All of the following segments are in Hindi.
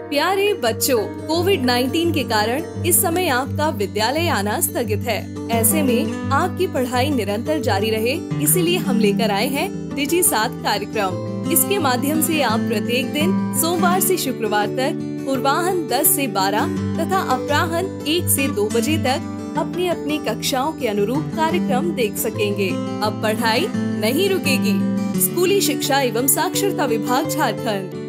प्यारे बच्चों, कोविड-19 के कारण इस समय आपका विद्यालय आना स्थगित है। ऐसे में आपकी पढ़ाई निरंतर जारी रहे, इसीलिए हम लेकर आए हैं डिजी साथ कार्यक्रम। इसके माध्यम से आप प्रत्येक दिन सोमवार से शुक्रवार तक पूर्वाह्न 10 से 12 तथा अपराह्न 1 से 2 बजे तक अपनी अपनी कक्षाओं के अनुरूप कार्यक्रम देख सकेंगे। अब पढ़ाई नहीं रुकेगी। स्कूली शिक्षा एवं साक्षरता विभाग झारखंड।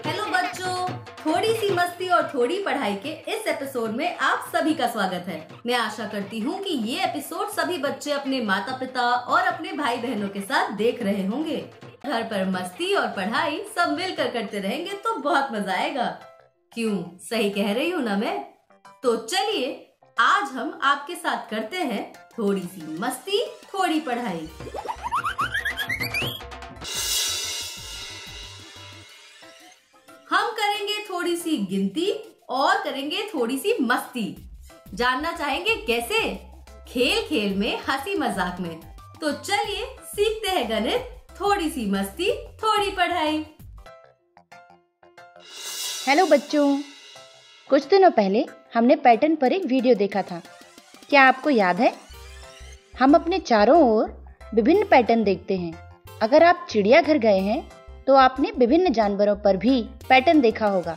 हेलो बच्चों, थोड़ी सी मस्ती और थोड़ी पढ़ाई के इस एपिसोड में आप सभी का स्वागत है। मैं आशा करती हूँ कि ये एपिसोड सभी बच्चे अपने माता पिता और अपने भाई बहनों के साथ देख रहे होंगे। घर पर मस्ती और पढ़ाई सब मिलकर करते रहेंगे तो बहुत मजा आएगा। क्यों, सही कह रही हूँ ना मैं? तो चलिए आज हम आपके साथ करते हैं थोड़ी सी मस्ती थोड़ी पढ़ाई। हम करेंगे थोड़ी सी गिनती और करेंगे थोड़ी सी मस्ती। जानना चाहेंगे कैसे? खेल खेल में, हंसी मजाक में। तो चलिए सीखते हैं गणित, थोड़ी सी मस्ती थोड़ी पढ़ाई। हेलो बच्चों, कुछ दिनों पहले हमने पैटर्न पर एक वीडियो देखा था। क्या आपको याद है? हम अपने चारों ओर विभिन्न पैटर्न देखते हैं। अगर आप चिड़ियाघर गए हैं तो आपने विभिन्न जानवरों पर भी पैटर्न देखा होगा।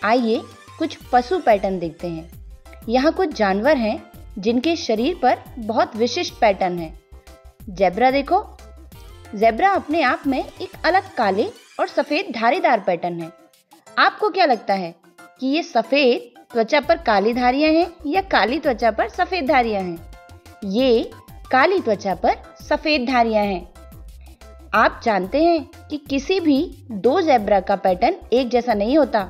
आइए कुछ पशु पैटर्न देखते हैं। यहाँ कुछ जानवर हैं जिनके शरीर पर बहुत विशिष्ट पैटर्न है। ज़ेब्रा देखो। ज़ेब्रा अपने आप में एक अलग काले और सफेद धारीदार पैटर्न है। आपको क्या लगता है कि ये सफेद त्वचा पर काली धारियां हैं या काली त्वचा पर सफेद धारियां हैं? ये काली त्वचा पर सफेद धारियां हैं। आप जानते हैं कि किसी भी दो ज़ेब्रा का पैटर्न एक जैसा नहीं होता।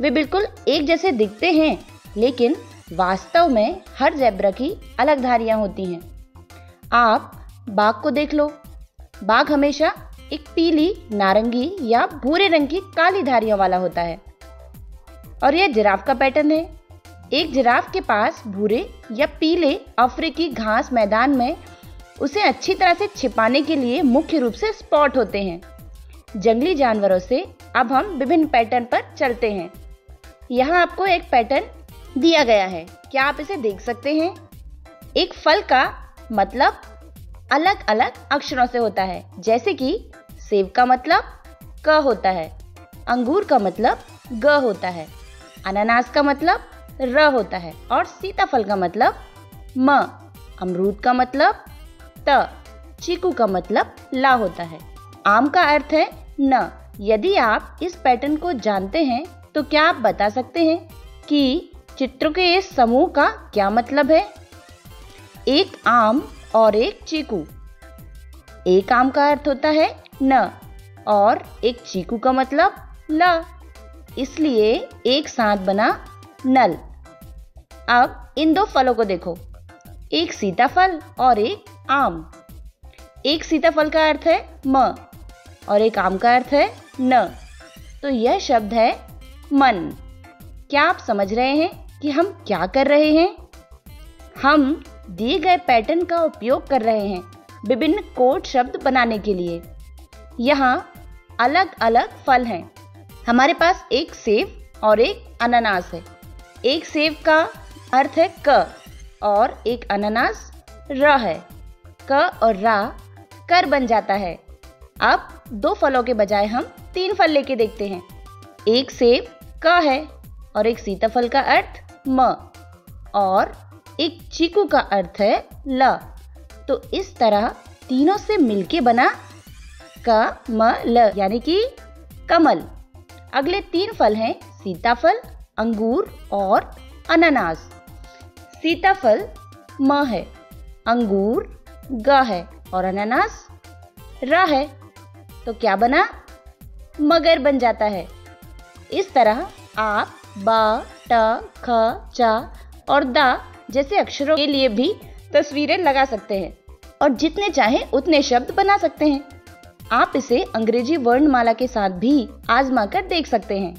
वे बिल्कुल एक जैसे दिखते हैं, लेकिन वास्तव में हर ज़ेब्रा की अलग धारियां होती हैं। आप बाघ को देख लो। बाघ हमेशा एक पीली, नारंगी या भूरे रंग की काली धारियों वाला होता है। और यह जिराफ का पैटर्न है। एक जिराफ के पास भूरे या पीले अफ्रीकी घास मैदान में उसे अच्छी तरह से छिपाने के लिए मुख्य रूप से स्पॉट होते हैं। जंगली जानवरों से अब हम विभिन्न पैटर्न पर चलते हैं। यहाँ आपको एक पैटर्न दिया गया है। क्या आप इसे देख सकते हैं? एक फल का मतलब अलग अलग अक्षरों से होता है, जैसे कि सेब का मतलब क होता है, अंगूर का मतलब ग होता है, अनानास का मतलब र होता है और सीताफल का मतलब म, अमरूद का मतलब त, चीकू का मतलब ला होता है। आम का अर्थ है न। यदि आप इस पैटर्न को जानते हैं तो क्या आप बता सकते हैं कि चित्रों के इस समूह का क्या मतलब है? एक आम और एक चीकू। एक आम का अर्थ होता है न और एक चीकू का मतलब ला, इसलिए एक साथ बना नल। अब इन दो फलों को देखो, एक सीताफल और एक आम। एक सीताफल का अर्थ है म और एक आम का अर्थ है न, तो यह शब्द है मन। क्या आप समझ रहे हैं कि हम क्या कर रहे हैं? हम दिए गए पैटर्न का उपयोग कर रहे हैं विभिन्न कोड शब्द बनाने के लिए। यहाँ अलग अलग फल हैं। हमारे पास एक सेब और एक अनानास है। एक सेब का अर्थ है क और एक अनानास र है। क और रा कर बन जाता है। अब दो फलों के बजाय हम 3 फल लेके देखते हैं। एक सेब क है और एक सीताफल का अर्थ म और एक चीकू का अर्थ है ल। तो इस तरह तीनों से मिलके बना क म ल यानी कि कमल। अगले 3 फल हैं सीताफल, अंगूर और अनानास। सीताफल म है, अंगूर ग है और अनानास र है, तो क्या बना? मगर बन जाता है। इस तरह आप ब, ट, ख, च और द जैसे अक्षरों के लिए भी तस्वीरें लगा सकते हैं। और जितने चाहें उतने शब्द बना सकते हैं। आप इसे अंग्रेजी वर्णमाला के साथ भी आजमा कर देख सकते हैं।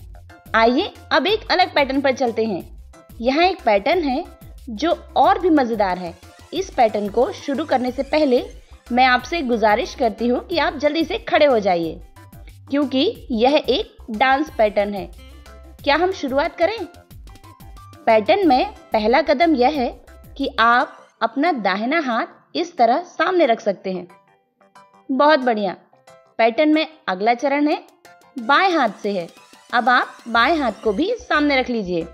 आइए अब एक अलग पैटर्न पर चलते हैं। यहाँ एक पैटर्न है जो और भी मजेदार है। इस पैटर्न को शुरू करने से पहले मैं आपसे गुजारिश करती हूँ कि आप जल्दी से खड़े हो जाइए, क्योंकि यह एक डांस पैटर्न है। क्या हम शुरुआत करें? पैटर्न में पहला कदम यह है कि आप अपना दाहिना हाथ इस तरह सामने रख सकते हैं। बहुत बढ़िया। पैटर्न में अगला चरण है बाएं हाथ से है। अब आप बाएं हाथ को भी सामने रख लीजिए।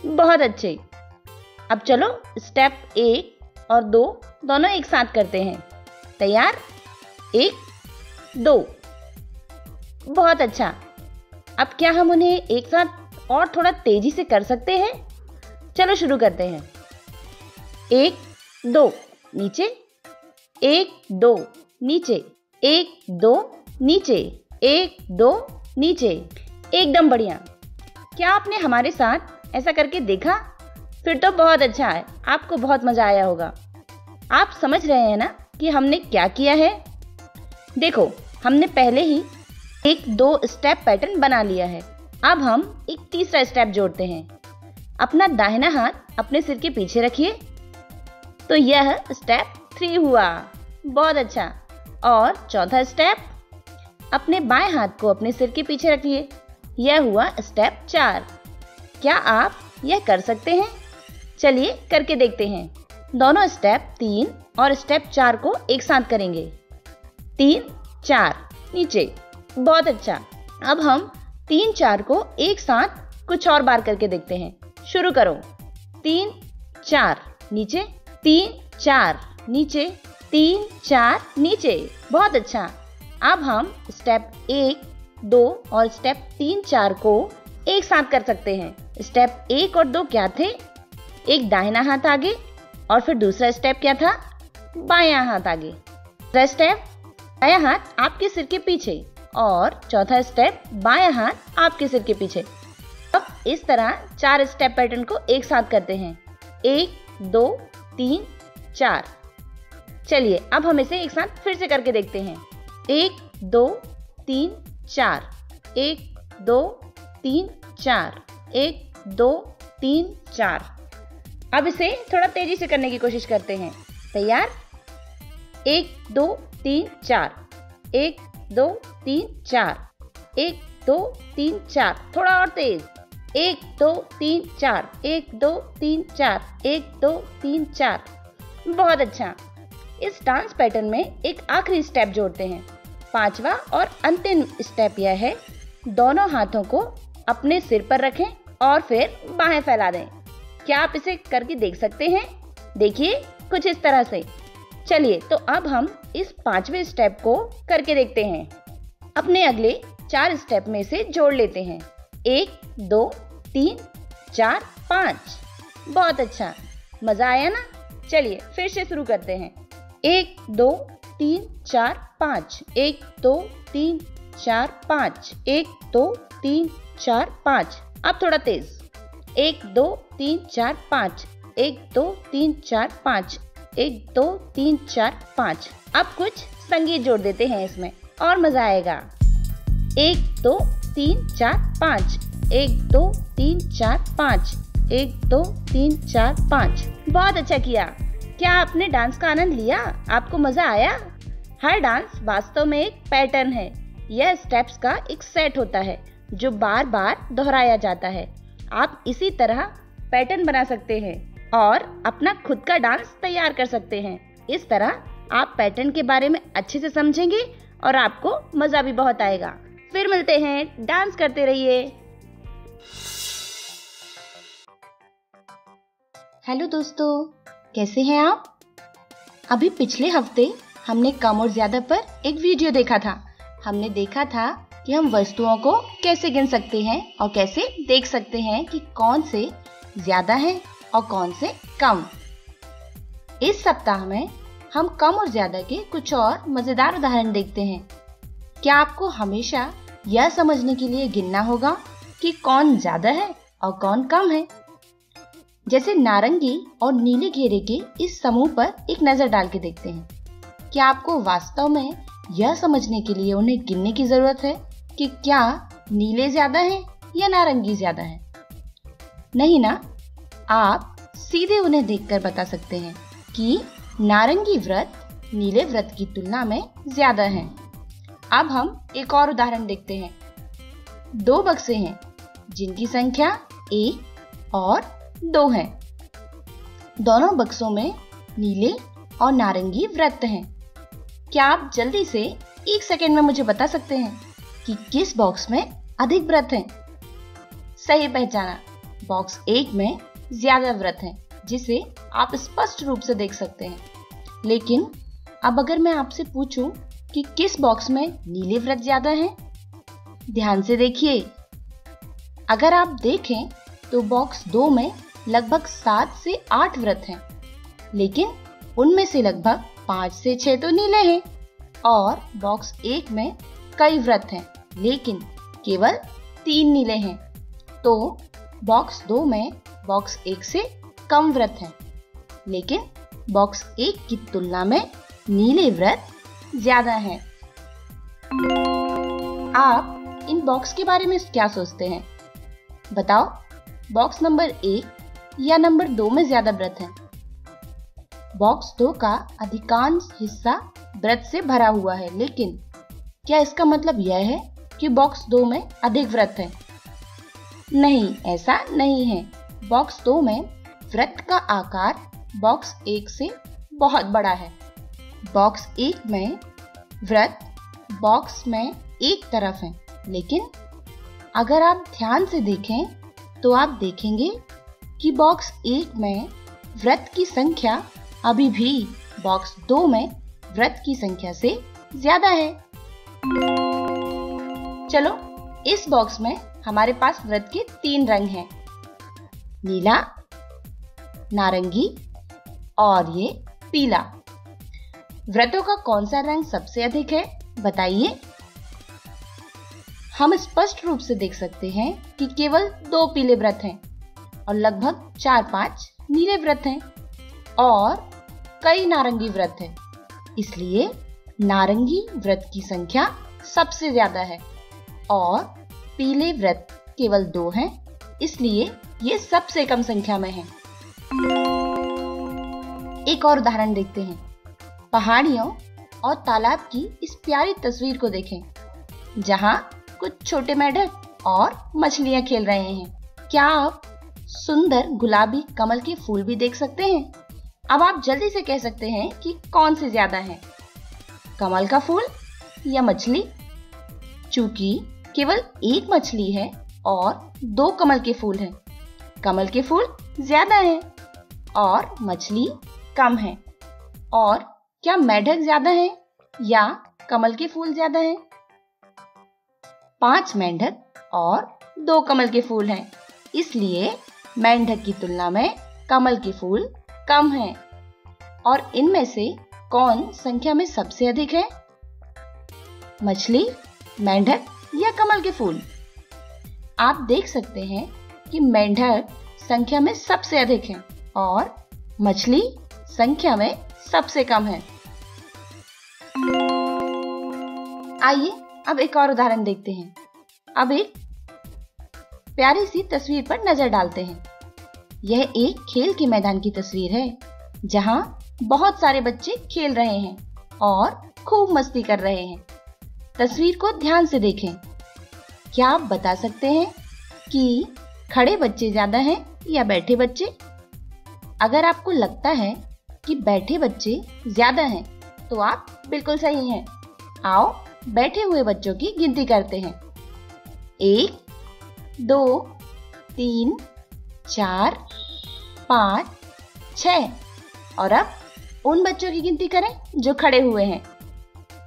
बहुत अच्छे। अब चलो स्टेप 1 और 2 दोनों एक साथ करते हैं। तैयार? 1 2। बहुत अच्छा। अब क्या हम उन्हें एक साथ और थोड़ा तेजी से कर सकते हैं? चलो शुरू करते हैं। 1 2 नीचे, 1 2 नीचे, 1 2 नीचे, 1 2 नीचे। एकदम बढ़िया। क्या आपने हमारे साथ ऐसा करके देखा? फिर तो बहुत अच्छा है, आपको बहुत मजा आया होगा। आप समझ रहे हैं ना कि हमने क्या किया है? देखो, हमने पहले ही एक 2 स्टेप पैटर्न बना लिया है। अब हम एक तीसरा स्टेप जोड़ते हैं। अपना दाहिना हाथ अपने सिर के पीछे रखिए। तो यह स्टेप 3 हुआ। बहुत अच्छा। और चौथा स्टेप, अपने बाएं हाथ को अपने सिर के पीछे रखिए। यह हुआ स्टेप 4। क्या आप यह कर सकते हैं? चलिए करके देखते हैं। दोनों स्टेप 3 और स्टेप 4 को एक साथ करेंगे। 3 4 नीचे। बहुत अच्छा। अब हम 3 4 को एक साथ कुछ और बार करके देखते हैं। शुरू करो। 3 4 नीचे, 3 4 नीचे, 3 4 नीचे। बहुत अच्छा। अब हम स्टेप 1 2 और स्टेप 3 4 को एक साथ कर सकते हैं। स्टेप 1 और 2 क्या थे? एक दाहिना हाथ आगे और फिर दूसरा स्टेप क्या था? बायां हाथ आगे। तीसरा स्टेप दायां हाथ आपके सिर के पीछे और चौथा स्टेप बायां हाथ आपके सिर के पीछे। अब इस तरह 4 स्टेप पैटर्न को एक साथ करते हैं। 1 2 3 4। चलिए अब हम इसे एक साथ फिर से करके देखते हैं। 1 2 3 4, 1 2 3 4, 1 2 3 4। अब इसे थोड़ा तेजी से करने की कोशिश करते हैं। तैयार? 1 2 3 4, 1 2 3 4, 1 2 3 4। थोड़ा और तेज। 1 2 3 4, 1 2 3 4, 1 2 3 4। बहुत अच्छा। इस डांस पैटर्न में एक आखिरी स्टेप जोड़ते हैं। 5वां और अंतिम स्टेप यह है, दोनों हाथों को अपने सिर पर रखें और फिर बाहें फैला दें। क्या आप इसे करके देख सकते हैं? देखिए कुछ इस तरह से। चलिए तो अब हम इस 5वें स्टेप को करके देखते हैं। अपने अगले 4 स्टेप में से जोड़ लेते हैं। 1 2 3 4 5। बहुत अच्छा। मजा आया ना? चलिए फिर से शुरू करते हैं। 1 2 3 4 5, 1 2 3 4 5, 1 2 3 4 5। अब थोड़ा तेज। 1 2 3 4 5, 1 2 3 4 5, 1 2 3 4 5। अब कुछ संगीत जोड़ देते हैं इसमें और मजा आएगा। 1 2 3 4 5, 1 2 3 4 5, 1 2 3 4 5। बहुत अच्छा किया। क्या आपने डांस का आनंद लिया? आपको मजा आया? हर डांस वास्तव में एक पैटर्न है। यह स्टेप्स का एक सेट होता है जो बार बार दोहराया जाता है। आप इसी तरह पैटर्न बना सकते हैं और अपना खुद का डांस तैयार कर सकते हैं। इस तरह आप पैटर्न के बारे में अच्छे से समझेंगे और आपको मजा भी बहुत आएगा। फिर मिलते हैं। डांस करते रहिए। हेलो दोस्तों, कैसे हैं आप? अभी पिछले हफ्ते हमने कम और ज्यादा पर एक वीडियो देखा था। हमने देखा था कि हम वस्तुओं को कैसे गिन सकते हैं और कैसे देख सकते हैं कि कौन से ज्यादा है और कौन से कम। इस सप्ताह में हम कम और ज्यादा के कुछ और मजेदार उदाहरण देखते हैं। क्या आपको हमेशा यह समझने के लिए गिनना होगा कि कौन ज्यादा है और कौन कम है? जैसे नारंगी और नीले घेरे के इस समूह पर एक नजर डाल के देखते हैं। क्या आपको वास्तव में यह समझने के लिए उन्हें गिनने की जरूरत है कि क्या नीले ज्यादा हैं या नारंगी ज्यादा हैं? नहीं ना, आप सीधे उन्हें देखकर बता सकते हैं कि नारंगी वृत्त नीले वृत्त की तुलना में ज्यादा हैं। अब हम एक और उदाहरण देखते हैं। 2 बक्से हैं जिनकी संख्या 1 और 2 है। दोनों बक्सों में नीले और नारंगी वृत्त हैं। क्या आप जल्दी से 1 सेकेंड में मुझे बता सकते हैं कि किस बॉक्स में अधिक वृत्त हैं? सही पहचाना, बॉक्स 1 में ज्यादा वृत्त हैं, जिसे आप स्पष्ट रूप से देख सकते हैं। लेकिन अब अगर मैं आपसे पूछूं कि किस बॉक्स में नीले वृत्त ज्यादा हैं? ध्यान से देखिए। अगर आप देखें तो बॉक्स 2 में लगभग 7 से 8 वृत्त हैं, लेकिन उनमें से लगभग 5 से 6 तो नीले हैं। और बॉक्स 1 में कई वृत्त हैं, लेकिन केवल 3 नीले हैं। तो बॉक्स 2 में बॉक्स 1 से कम वृत्त हैं, लेकिन बॉक्स 1 की तुलना में नीले वृत्त ज्यादा हैं। आप इन बॉक्स के बारे में क्या सोचते हैं? बताओ, बॉक्स नंबर 1 या नंबर 2 में ज्यादा वृत्त हैं? बॉक्स 2 का अधिकांश हिस्सा वृत्त से भरा हुआ है, लेकिन क्या इसका मतलब यह है कि बॉक्स 2 में अधिक वृत्त हैं? नहीं, ऐसा नहीं है। बॉक्स 2 में वृत्त का आकार बॉक्स 1 से बहुत बड़ा है। बॉक्स 1 में वृत्त बॉक्स में एक तरफ है, लेकिन अगर आप ध्यान से देखें तो आप देखेंगे कि बॉक्स 1 में वृत्त की संख्या अभी भी बॉक्स 2 में वृत्त की संख्या से ज्यादा है। चलो, इस बॉक्स में हमारे पास वृत्त के 3 रंग हैं, नीला, नारंगी और ये पीला। वृत्तों का कौन सा रंग सबसे अधिक है, बताइए। हम स्पष्ट रूप से देख सकते हैं कि केवल 2 पीले वृत्त हैं और लगभग 4-5 नीले वृत्त हैं और कई नारंगी वृत्त हैं। इसलिए नारंगी वृत्त की संख्या सबसे ज्यादा है और पीले वृत्त केवल 2 हैं, इसलिए ये सबसे कम संख्या में हैं। एक और उदाहरण देखते हैं। पहाड़ियों और तालाब की इस प्यारी तस्वीर को देखें, जहां कुछ छोटे मेंढक और मछलियां खेल रहे हैं। क्या आप सुंदर गुलाबी कमल के फूल भी देख सकते हैं? अब आप जल्दी से कह सकते हैं कि कौन से ज्यादा हैं, कमल का फूल या मछली? चूंकि केवल एक मछली है और 2 कमल के फूल हैं, कमल के फूल ज्यादा हैं और मछली कम है। और क्या मेंढक ज्यादा हैं या कमल के फूल ज्यादा हैं? 5 मेंढक और 2 कमल के फूल हैं, इसलिए मेंढक की तुलना में कमल के फूल कम हैं। और इनमें से कौन संख्या में सबसे अधिक है, मछली, मेंढक या कमल के फूल? आप देख सकते हैं कि मेंढक संख्या में सबसे अधिक है और मछली संख्या में सबसे कम है। आइए अब एक और उदाहरण देखते हैं। अब एक प्यारी सी तस्वीर पर नजर डालते हैं। यह एक खेल के मैदान की तस्वीर है, जहां बहुत सारे बच्चे खेल रहे हैं और खूब मस्ती कर रहे हैं। तस्वीर को ध्यान से देखें। क्या आप बता सकते हैं कि खड़े बच्चे ज्यादा हैं या बैठे बच्चे? अगर आपको लगता है कि बैठे बच्चे ज्यादा हैं, तो आप बिल्कुल सही हैं। आओ बैठे हुए बच्चों की गिनती करते हैं। 1, 2, 3, 4, 5, 6। और अब उन बच्चों की गिनती करें जो खड़े हुए हैं।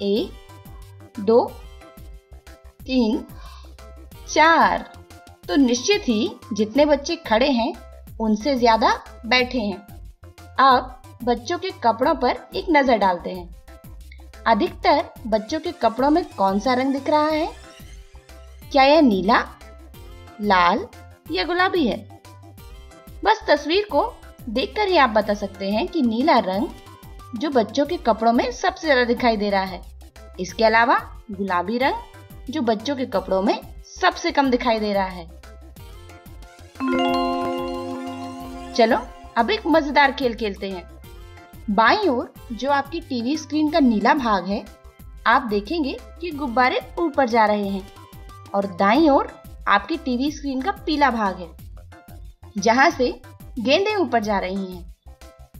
1, 2, 3, 4। तो निश्चित ही जितने बच्चे खड़े हैं उनसे ज्यादा बैठे हैं। अब बच्चों के कपड़ों पर एक नजर डालते हैं। अधिकतर बच्चों के कपड़ों में कौन सा रंग दिख रहा है? क्या यह नीला, लाल या गुलाबी है? बस तस्वीर को देखकर ही आप बता सकते हैं कि नीला रंग जो बच्चों के कपड़ों में सबसे ज्यादा दिखाई दे रहा है। इसके अलावा गुलाबी रंग जो बच्चों के कपड़ों में सबसे कम दिखाई दे रहा है। चलो अब एक मजेदार खेल खेलते हैं। बाईं ओर जो आपकी टीवी स्क्रीन का नीला भाग है, आप देखेंगे कि गुब्बारे ऊपर जा रहे हैं और दाईं ओर आपकी टीवी स्क्रीन का पीला भाग है जहां से गेंदें ऊपर जा रही हैं।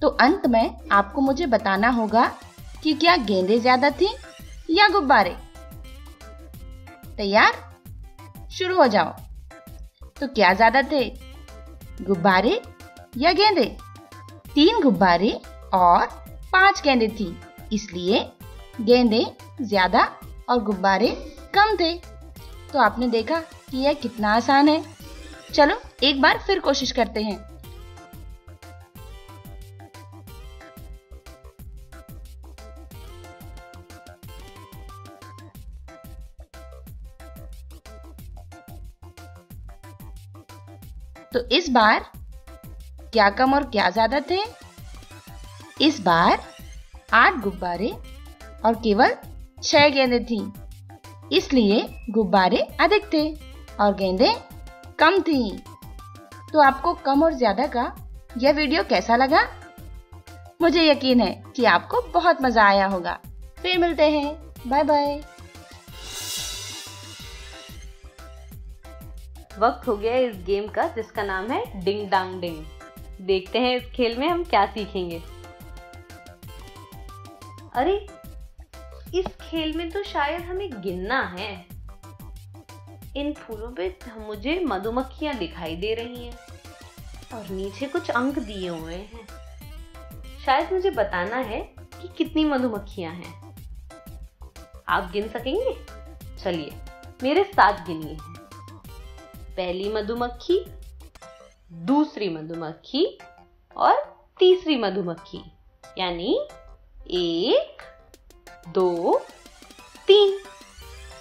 तो अंत में आपको मुझे बताना होगा कि क्या गेंदें ज्यादा थी या गुब्बारे। तैयार? शुरू हो जाओ। तो क्या ज्यादा थे, गुब्बारे या गेंदें? 3 गुब्बारे और 5 गेंदें थी, इसलिए गेंदें ज्यादा और गुब्बारे कम थे। तो आपने देखा कि यह कितना आसान है। चलो एक बार फिर कोशिश करते हैं। तो इस बार क्या कम और क्या ज्यादा थे? इस बार 8 गुब्बारे और केवल 6 गेंदें थीं, इसलिए गुब्बारे अधिक थे और गेंदें कम थीं। तो आपको कम और ज्यादा का यह वीडियो कैसा लगा? मुझे यकीन है कि आपको बहुत मजा आया होगा। फिर मिलते हैं। Bye bye. वक्त हो गया इस गेम का जिसका नाम है डिंग डांग डिंग। देखते हैं इस खेल में हम क्या सीखेंगे। अरे इस खेल में तो शायद हमें गिनना है। इन फूलों पे मुझे मधुमक्खियां दिखाई दे रही हैं और नीचे कुछ अंक दिए हुए हैं। शायद मुझे बताना है कि कितनी मधुमक्खियां हैं। आप गिन सकेंगे? चलिए मेरे साथ गिनिए। पहली मधुमक्खी, दूसरी मधुमक्खी और तीसरी मधुमक्खी, यानी 1 2 3।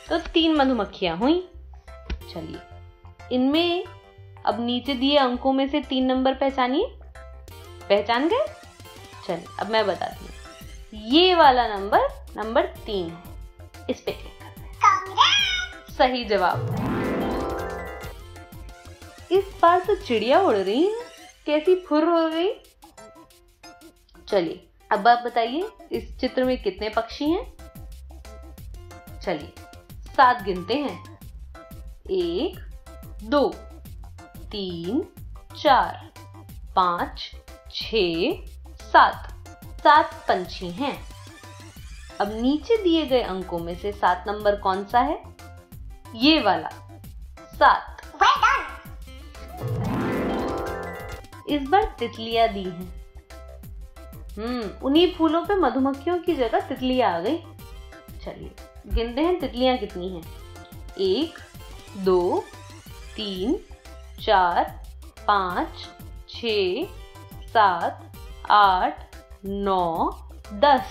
तो 3 मधुमक्खियां हुई। चलिए इनमें अब नीचे दिए अंकों में से 3 नंबर पहचानिए। पहचान गए? चलिए अब मैं बताती हूँ। ये वाला नंबर 3 है। इस पे क्लिक करते हैं। सही जवाब। इस बार तो चिड़िया उड़ रही है, कैसी फुर्र हो गई। चलिए अब आप बताइए इस चित्र में कितने पक्षी हैं? चलिए 7 गिनते हैं। 1 2 3 4 5 6 7। 7 पंछी हैं। अब नीचे दिए गए अंकों में से 7 नंबर कौन सा है? ये वाला 7। इस बार तितलियां दी हैं। उन्हीं फूलों पे मधुमक्खियों की जगह तितलियां आ गई। चलिए गिनते हैं तितलियां कितनी हैं। 1 2 3 4 5 6 7 8 9 10।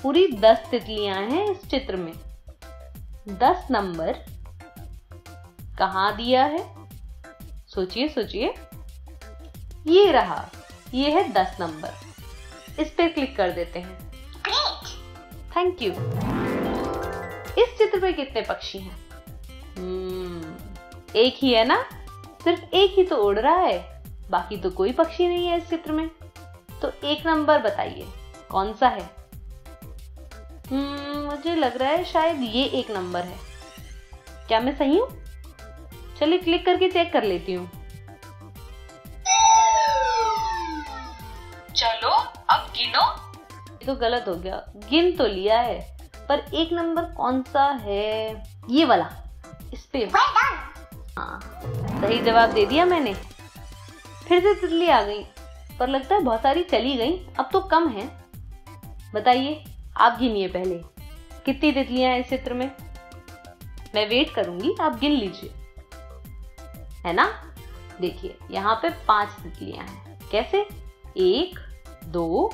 पूरी 10 तितलियां हैं इस चित्र में। 10 नंबर कहाँ दिया है? सोचिए सोचिए। ये रहा, ये है 10 नंबर। इस पे क्लिक कर देते हैं। Thank you. इस चित्र पे कितने पक्षी हैं? एक ही है ना? सिर्फ एक ही तो उड़ रहा है, बाकी तो कोई पक्षी नहीं है इस चित्र में। तो 1 नंबर बताइए कौन सा है? मुझे लग रहा है शायद ये 1 नंबर है। क्या मैं सही हूं? चलिए क्लिक करके चेक कर लेती हूँ। चलो अब गिनो। ये तो गलत हो गया। गिन तो लिया है पर 1 नंबर कौन सा है? ये वाला। इस पे हाँ सही जवाब दे दिया मैंने। फिर से तितली आ गई, पर लगता है बहुत सारी चली गई। अब तो कम है। बताइए आप गिनिए पहले कितनी तितलियां हैं इस चित्र में। मैं वेट करूंगी, आप गिन लीजिए, है ना? देखिए यहाँ पे 5 तितलियां हैं। कैसे? 1 2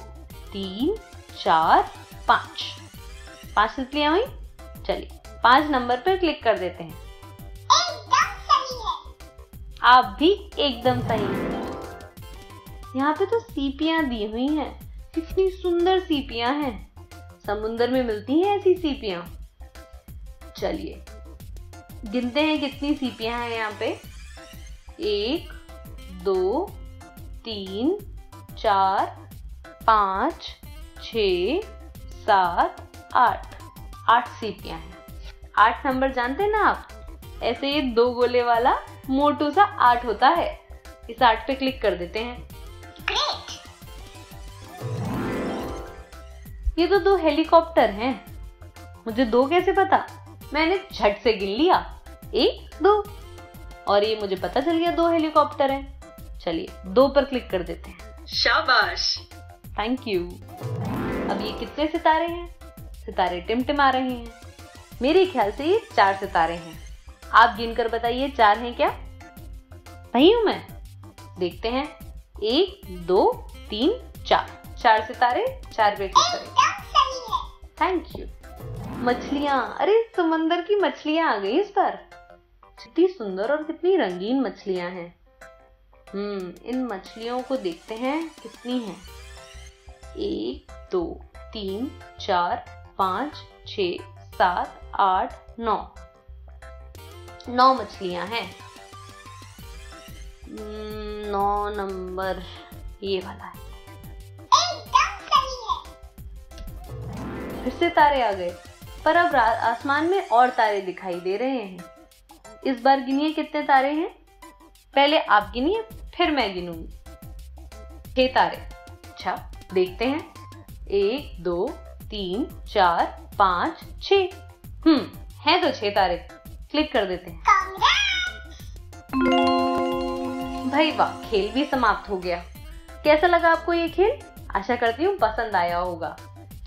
3 4 5। 5 तितलियां हुई। चलिए 5 नंबर पर क्लिक कर देते हैं। एकदम सही है। आप भी एकदम सही हैं। यहाँ पे तो सीपियां दी हुई हैं। कितनी सुंदर सीपियां हैं। समुंदर में मिलती हैं ऐसी सीपियां। चलिए गिनते हैं कितनी सीपियां हैं यहाँ पे। 1 2 3 4 5 6 7 8 8 सीपियां हैं। 8 नंबर जानते हैं ना आप? ऐसे ये 2 गोले वाला मोटू सा 8 होता है। इस 8 पे क्लिक कर देते हैं। ये तो 2 हेलीकॉप्टर हैं। मुझे 2 कैसे पता? मैंने झट से गिन लिया 1 2 और ये मुझे पता चल गया 2 हेलीकॉप्टर हैं। चलिए 2 पर क्लिक कर देते हैं। शाबाश, थैंक यू। अब ये कितने सितारे हैं? सितारे टिमटिमा रहे हैं। मेरे ख्याल से ये 4 सितारे हैं। आप गिनकर बताइए 4 हैं क्या? सही हूं मैं? देखते हैं। 1 2 3 4 4 सितारे 4 पे क्लिक करें। Thank you. मछलियां, अरे समंदर की मछलियां आ गई इस बार। कितनी सुंदर और कितनी रंगीन मछलियां हैं। इन मछलियों को देखते हैं कितनी हैं। 1 2 3 4 5 6 7 8 9 9 मछलियां हैं। 9 नंबर ये वाला है। फिर से तारे आ गए, पर अब आसमान में और तारे दिखाई दे रहे हैं। इस बार गिनिए कितने तारे हैं। पहले आप गिनिए, फिर मैं गिनूंगी। 6 तारे। अच्छा देखते हैं। 1 2 3 4 5 6 हैं तो 6 तारे। क्लिक कर देते हैं। भाई वाह, खेल भी समाप्त हो गया। कैसा लगा आपको ये खेल? आशा करती हूँ पसंद आया होगा।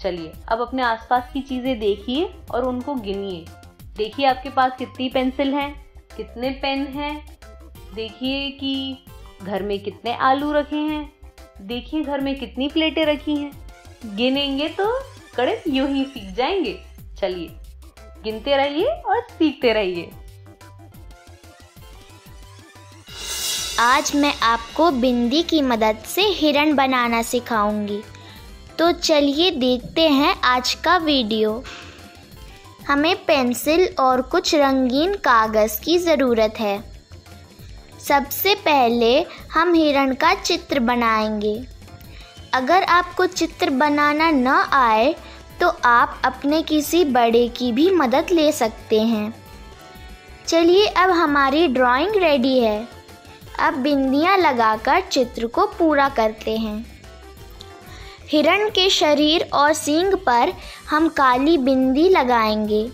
चलिए अब अपने आसपास की चीजें देखिए और उनको गिनिए। देखिए आपके पास कितनी पेंसिल हैं, कितने पेन हैं। देखिए कि घर में कितने आलू रखे हैं। देखिए घर में कितनी प्लेटें रखी हैं। गिनेंगे तो गणित यूं ही सीख जाएंगे। चलिए गिनते रहिए और सीखते रहिए। आज मैं आपको बिंदी की मदद से हिरण बनाना सिखाऊंगी। तो चलिए देखते हैं आज का वीडियो। हमें पेंसिल और कुछ रंगीन कागज़ की ज़रूरत है। सबसे पहले हम हिरण का चित्र बनाएंगे। अगर आपको चित्र बनाना न आए तो आप अपने किसी बड़े की भी मदद ले सकते हैं। चलिए अब हमारी ड्राइंग रेडी है। अब बिंदियाँ लगाकर चित्र को पूरा करते हैं। हिरण के शरीर और सींग पर हम काली बिंदी लगाएंगे।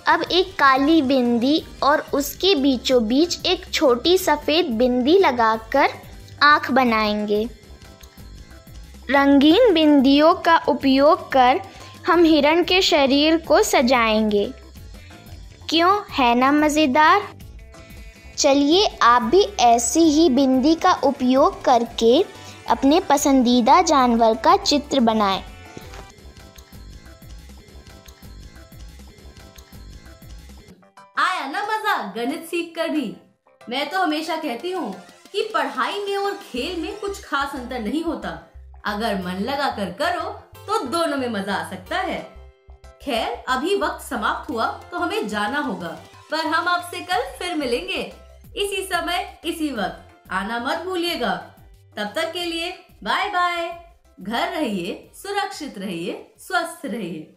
अब एक काली बिंदी और उसके बीचों बीच एक छोटी सफ़ेद बिंदी लगाकर आँख बनाएंगे। रंगीन बिंदियों का उपयोग कर हम हिरण के शरीर को सजाएंगे। क्यों, है ना मज़ेदार? चलिए आप भी ऐसी ही बिंदी का उपयोग करके अपने पसंदीदा जानवर का चित्र बनाएं। आया ना मजा गणित सीख कर भी? मैं तो हमेशा कहती हूँ कि पढ़ाई में और खेल में कुछ खास अंतर नहीं होता। अगर मन लगा कर करो तो दोनों में मजा आ सकता है। खैर अभी वक्त समाप्त हुआ तो हमें जाना होगा, पर हम आपसे कल फिर मिलेंगे इसी समय इसी वक्त। आना मत भूलिएगा। तब तक के लिए बाय बाय। घर रहिए, सुरक्षित रहिए, स्वस्थ रहिए।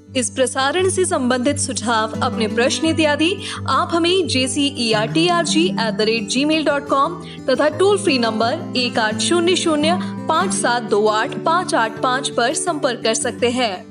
इस प्रसारण से संबंधित सुझाव, अपने प्रश्न इत्यादि आप हमें jcertrg@gmail.com तथा टोल फ्री नंबर 1800 5728 585 पर संपर्क कर सकते हैं।